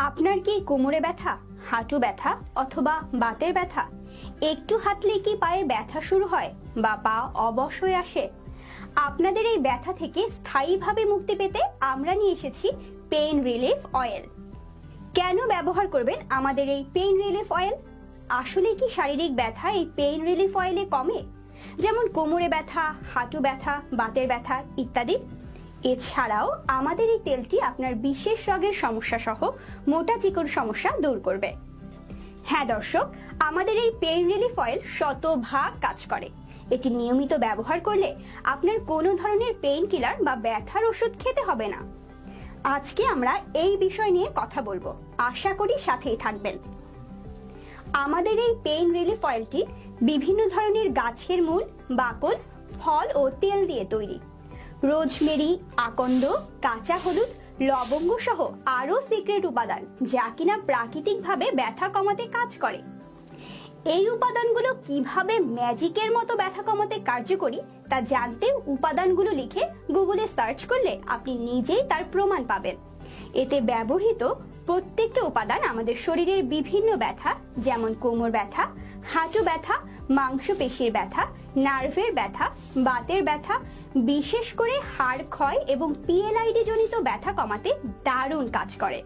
আপনার কি কোমরে ব্যথা, হাঁটু ব্যথা অথবা বাতের ব্যথা? একটু হাঁটলে কি পায়ে ব্যথা শুরু হয় বা পা অবশ হয়ে আসে? আপনাদের এই ব্যথা থেকে স্থায়ীভাবে মুক্তি পেতে আমরা নিয়ে এসেছি পেইন রিলিফ অয়েল। কেন ব্যবহার করবেন আমাদের এই পেইন রিলিফ অয়েল? আসলে কি শারীরিক ব্যথা এই পেইন রিলিফ অয়েলে কমে, যেমন কোমরে ব্যথা, হাঁটু ব্যথা, বাতের ব্যথা ইত্যাদি? এছাড়াও আমাদের এই তেলটি আপনার বিশেষ রোগের সমস্যা সহ মোটা চিকন সমস্যা দূর করবে। হ্যাঁ দর্শক, আমাদের এই পেইন রিলিফ অয়েল শতভাগ কাজ করে। এটি নিয়মিত ব্যবহার করলে আপনার কোনো ধরনের পেইন কিলার বা ব্যথার ওষুধ খেতে হবে না। আজকে আমরা এই বিষয় নিয়ে কথা বলবো, আশা করি সাথেই থাকবেন। আমাদের এই পেইন রিলিফ অয়েলটি বিভিন্ন ধরনের গাছের মূল, বাকল, ফল ও তেল দিয়ে তৈরি। রোজমেরি, আকন্দ, কাঁচা হলুদ, লবঙ্গ সহ আরো সিক্রেট উপাদান, যা কিনা প্রাকৃতিকভাবে ব্যথা কমাতে কাজ করে। এই উপাদানগুলো কিভাবে ম্যাজিকের মতো ব্যথা কমাতে কার্যকরী তা জানতে উপাদানগুলো লিখে গুগলে সার্চ করলে আপনি নিজেই তার প্রমাণ পাবেন। এতে ব্যবহৃত প্রত্যেকটা উপাদান আমাদের শরীরের বিভিন্ন ব্যথা, যেমন কোমর ব্যথা, হাঁটু ব্যথা, মাংসপেশির ব্যথা, নার্ভের ব্যথা, বাতের ব্যথা, বিশেষ করে হাড় ক্ষয় এবং পিএলআইডি জনিত ব্যথা কমাতে দারুণ কাজ করে।